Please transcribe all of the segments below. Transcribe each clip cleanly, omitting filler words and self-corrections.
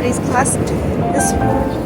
Pilates class this morning.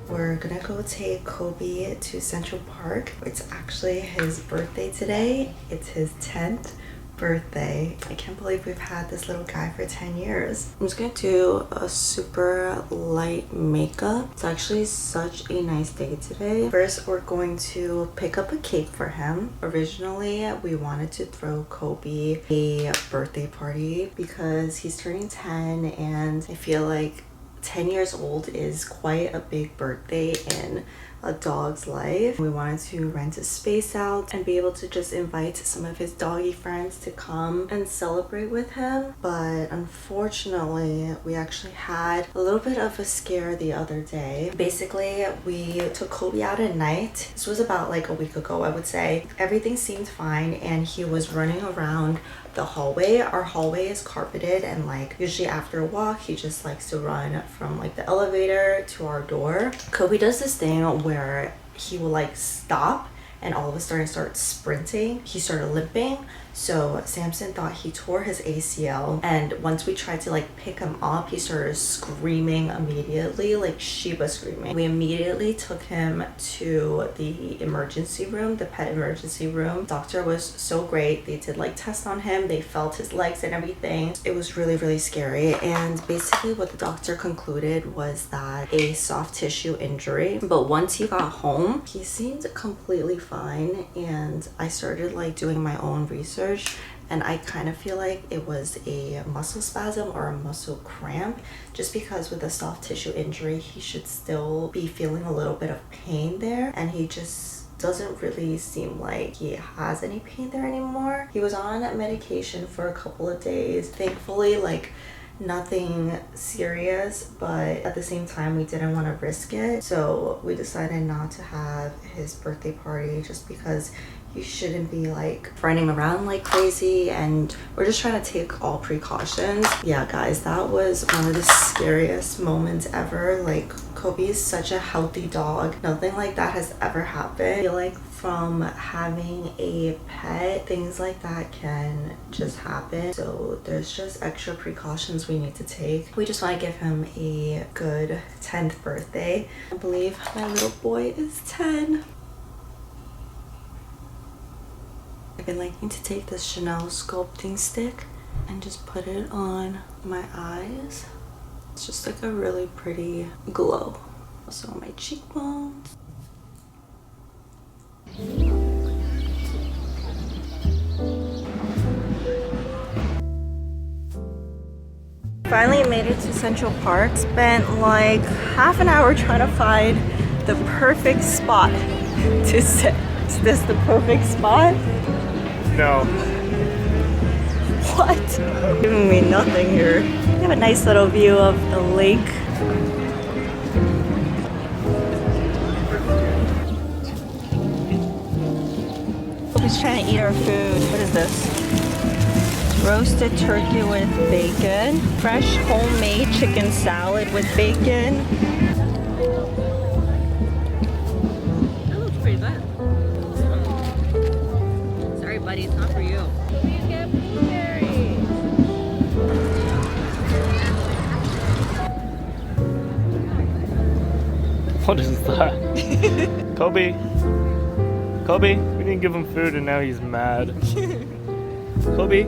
We're gonna go take Kobe to Central Park. It's actually his birthday today. It's his 10th birthday. I can't believe we've had this little guy for 10 years. I'm just gonna do a super light makeup. It's actually such a nice day today. First, we're going to pick up a cake for him. Originally, we wanted to throw Kobe a birthday party because he's turning 10 and I feel like 10 years old is quite a big birthday in a dog's life. We wanted to rent a space out and be able to just invite some of his doggy friends to come and celebrate with him. But unfortunately, we actually had a little bit of a scare the other day. Basically, we took Kobe out at night. This was about like a week ago, I would say. Everything seemed fine and he was running around the hallway. Our hallway is carpeted and like usually after a walk he just likes to run from like the elevator to our door. Kobe does this thing where he will like stop and all of a sudden start sprinting. He started limping, so Samson thought he tore his ACL, and once we tried to like pick him up he started screaming immediately, like Sheba screaming. We immediately took him to the emergency room, the pet emergency room. Doctor was so great. They did like tests on him, they felt his legs and everything. It was really scary, and basically what the doctor concluded was that a soft tissue injury. But once he got home he seemed completely fine, and I started like doing my own research, and I kind of feel like it was a muscle spasm or a muscle cramp, just because with a soft tissue injury he should still be feeling a little bit of pain there, and he just doesn't really seem like he has any pain there anymore. He was on medication for a couple of days. Thankfully, like nothing serious, but at the same time we didn't want to risk it, so we decided not to have his birthday party just because you shouldn't be like running around like crazy, and we're just trying to take all precautions. Yeah guys, that was one of the scariest moments ever. Like Kobe is such a healthy dog, nothing like that has ever happened. I feel like from having a pet, things like that can just happen, so there's just extra precautions we need to take. We just want to give him a good 10th birthday. I believe my little boy is 10. I've been liking to take this Chanel sculpting stick and just put it on my eyes. It's just like a really pretty glow. Also on my cheekbones. Finally made it to Central Park. Spent like half an hour trying to find the perfect spot to sit. Is this the perfect spot? No. What? Giving me nothing here. We have a nice little view of the lake. Hope's trying to eat our food. What is this? Roasted turkey with bacon. Fresh homemade chicken salad with bacon. That looks pretty good. Sorry buddy, it's not for you. Please get blueberries. What is that? Kobe. Kobe, we didn't give him food and now he's mad. Kobe.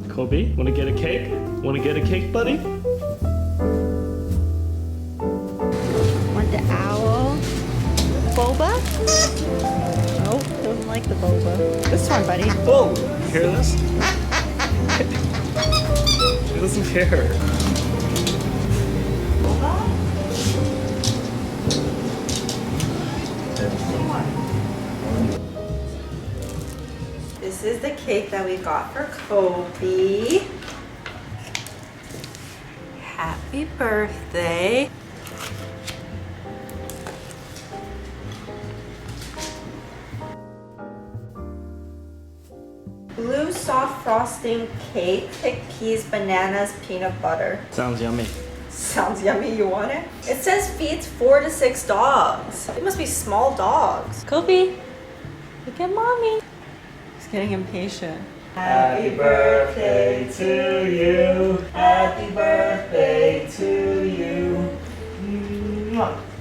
Kobe, wanna get a cake? Wanna get a cake, buddy? Want the owl? Boba? Nope, doesn't like the boba. This one, buddy. Whoa, you hear this? She doesn't care. Boba? This is the cake that we got for Kobe. Happy birthday. Blue soft frosting cake, chickpeas, bananas, peanut butter. Sounds yummy. Sounds yummy, you want it? It says feeds 4 to 6 dogs. It must be small dogs. Kobe, look at mommy. He's getting impatient. Happy birthday to you. Happy birthday to you.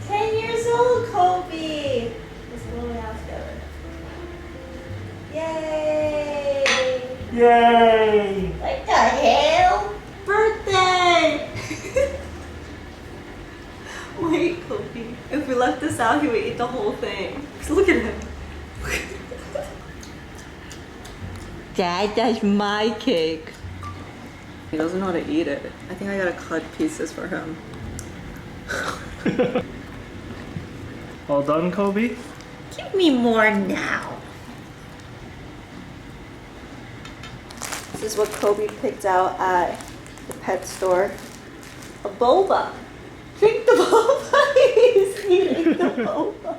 10 years old, Kobe. Let's blow it out together. Yay! Yay! What the hell? Birthday! Wait, Kobe. If we left this out, he would eat the whole thing. Look at him. Dad, that's my cake. He doesn't know how to eat it. I think I gotta cut pieces for him. All done, Kobe? Give me more now. This is what Kobe picked out at the pet store. A boba. Drink the boba. He's eating the boba.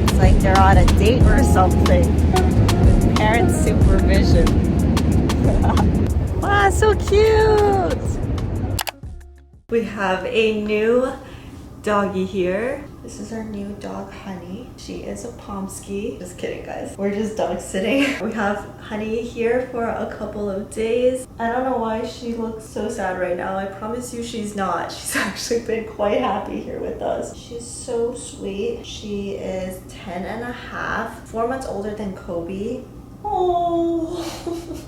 It's like they're on a date or something. With parent supervision. Wow, so cute! We have a new doggy here. This is our new dog, Honey. She is a Pomsky. Just kidding, guys. We're just dog sitting. We have Honey here for a couple of days. I don't know why she looks so sad right now. I promise you she's not. She's actually been quite happy here with us. She's so sweet. She is 10 and a half, 4 months older than Kobe. Oh,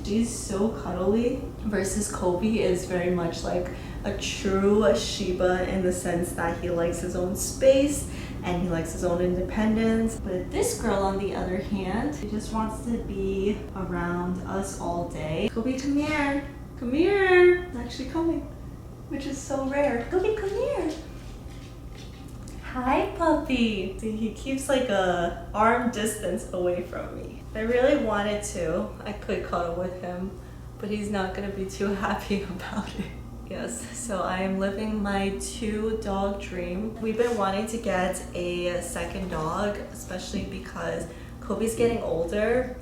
she's so cuddly. Versus Kobe is very much like a true Shiba in the sense that he likes his own space and he likes his own independence. But this girl, on the other hand, she just wants to be around us all day. Kobe, come here. Come here. It's actually coming, which is so rare. Kobe, come here. Hi, puppy. See, he keeps like a arm distance away from me. If I really wanted to, I could cuddle with him, but he's not gonna be too happy about it. Yes, so I am living my 2-dog dream. We've been wanting to get a second dog, especially because Kobe's getting older.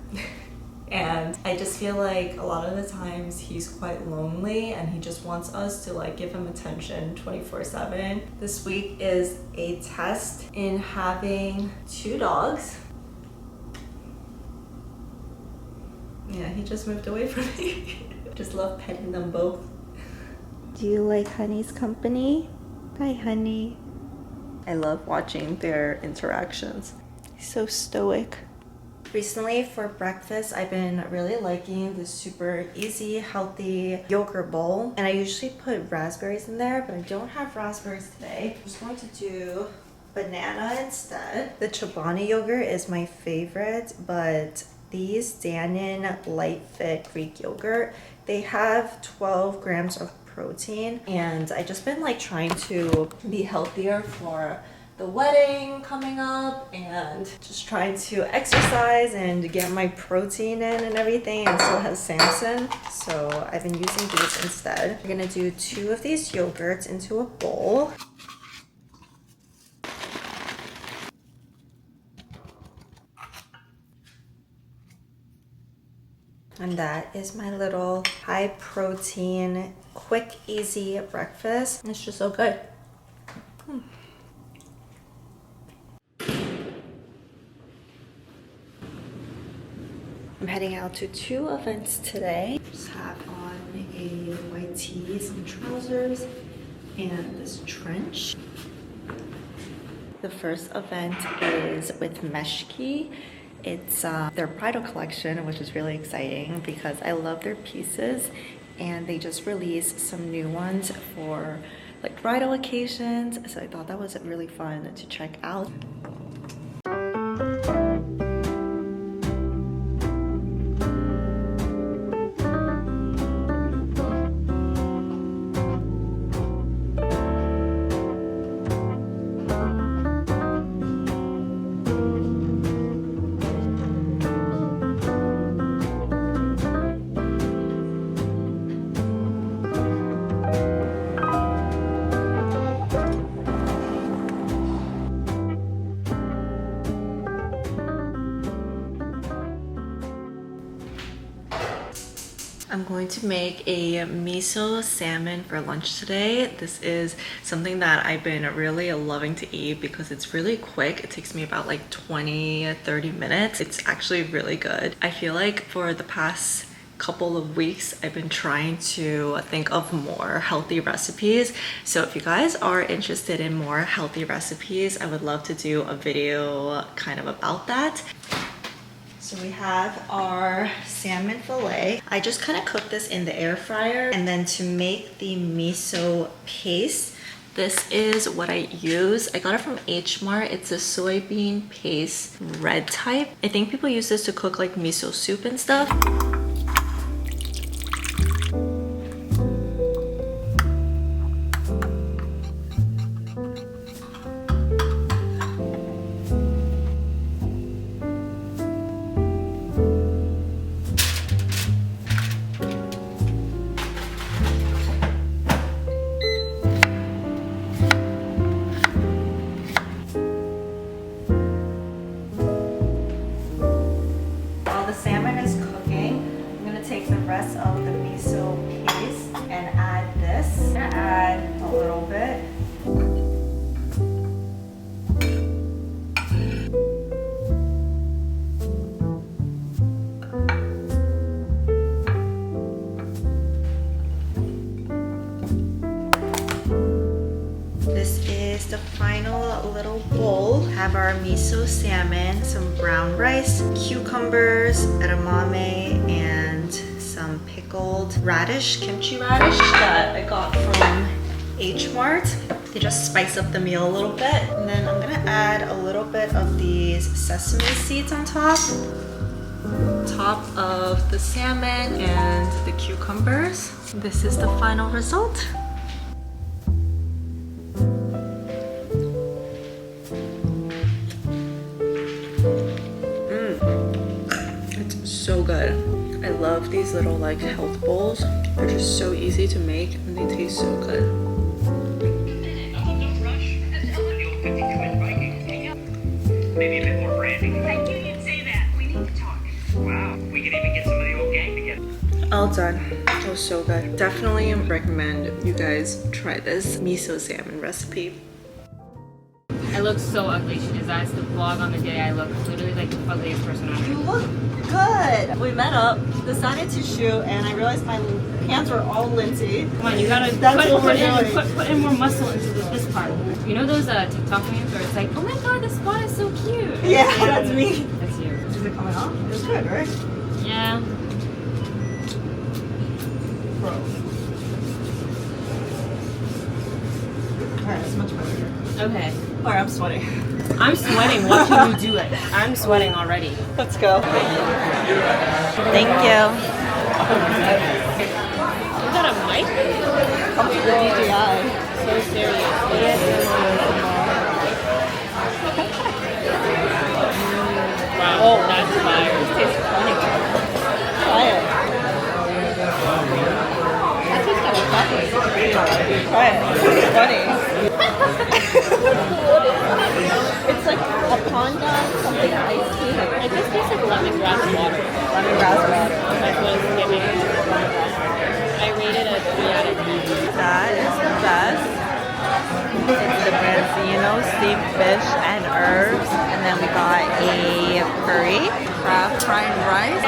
And I just feel like a lot of the times he's quite lonely and he just wants us to like give him attention 24/7. This week is a test in having 2 dogs. Yeah, he just moved away from me. Just love petting them both. Do you like Honey's company? Hi, Honey. I love watching their interactions. He's so stoic. Recently for breakfast, I've been really liking this super easy, healthy yogurt bowl. And I usually put raspberries in there, but I don't have raspberries today. I'm just going to do banana instead. The Chobani yogurt is my favorite, but these Dannon Light Fit Greek yogurt, they have 12 grams of protein. And I just been like trying to be healthier for the wedding coming up and just trying to exercise and get my protein in and everything, and still has Samson, so I've been using these instead. We're gonna do 2 of these yogurts into a bowl. And that is my little high protein, quick, easy breakfast. And it's just so good. I'm heading out to 2 events today. Just have on a white tee, some trousers, and this trench. The first event is with Meshki. It's their bridal collection, which is really exciting because I love their pieces and they just released some new ones for like bridal occasions. So I thought that was really fun to check out. I'm going to make a miso salmon for lunch today. This is something that I've been really loving to eat because it's really quick. It takes me about like 20-30 minutes. It's actually really good. I feel like for the past couple of weeks I've been trying to think of more healthy recipes. So if you guys are interested in more healthy recipes, I would love to do a video kind of about that. So we have our salmon fillet. I just kind of cooked this in the air fryer. And then to make the miso paste, this is what I use. I got it from H Mart. It's a soybean paste red type. I think people use this to cook like miso soup and stuff. Rest of the miso paste and add this. I'm gonna add a little bit. This is the final little bowl. Have our miso salmon, some brown rice, cucumbers, edamame, and some pickled radish, kimchi radish that I got from H Mart. They just spice up the meal a little bit. And then I'm gonna add a little bit of these sesame seeds on top of the salmon and the cucumbers. This is the final result. It's so good. I love these little like health bowls. They're just so easy to make and they taste so good. Maybe a bit more branding. I knew you'd say that. We need to talk. Wow, we could even get some of the old gang together. All done. It was so good. Definitely recommend you guys try this miso salmon recipe. I look so ugly. She decides to vlog on the day I look literally like the ugliest person on You earth. look good. We met up, decided to shoot, and I realized my hands were all linty. Come on, you gotta put in more muscle into this part. You know those TikTok memes where it's like, oh my god, this spot is so cute. Yeah, that's me. That's you. Is it coming off? It was good, right? Yeah. Bro. Alright, it's much better. Okay. Alright, I'm sweating. I'm sweating watching you do it. I'm sweating already. Let's go. Thank you. You got a mic? Come to the DJI. So serious. Wow, that's fire. This tastes funny. Try it. That tastes kind of coffee. Try it. It's funny. It's like a Honda something iced tea. It just tastes like lemongrass water. Lemongrass water. That's what it's giving. I rated a 3 out of 10. That is the best. It's the branzino, steamed fish and herbs. And then we got a curry, crab fried rice.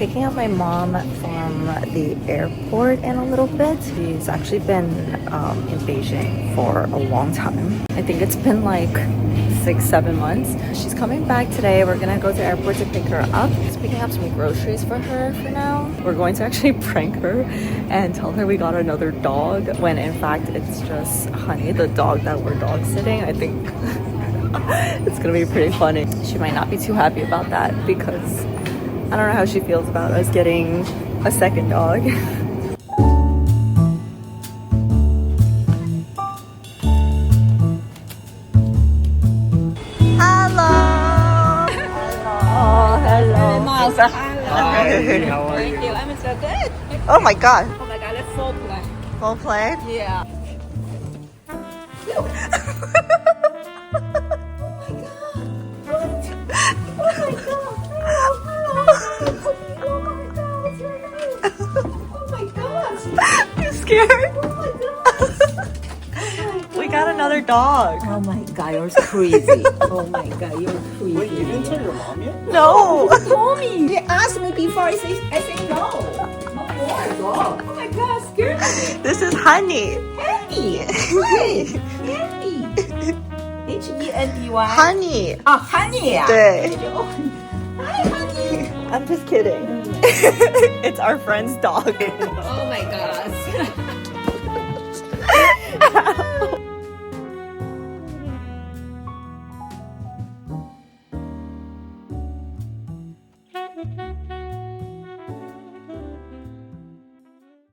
picking up my mom from the airport in a little bit. She's actually been in Beijing for a long time. I think it's been like 6-7 months. She's coming back today. We're gonna go to the airport to pick her up. Just picking up some groceries for her for now. We're going to actually prank her and tell her we got another dog when in fact it's just Honey, the dog that we're dog sitting. I think it's gonna be pretty funny. She might not be too happy about that because I don't know how she feels about us getting a second dog. Hi, how are you? I'm so good. Oh my god. Oh my god, it's full play. Full play? Yeah. You scared? We got another dog. Oh my god, you're crazy. Oh my god, you're crazy. Wait, you didn't tell your mom yet? No. Told me. They asked me before. I say no. No more. Go. Oh my god, scared me. This is Honey. Henny. Hey, Henny. Hendy. Honey. Oh, Honey. 对。 Hi, Honey. I'm just kidding. It's our friend's dog. Oh my god.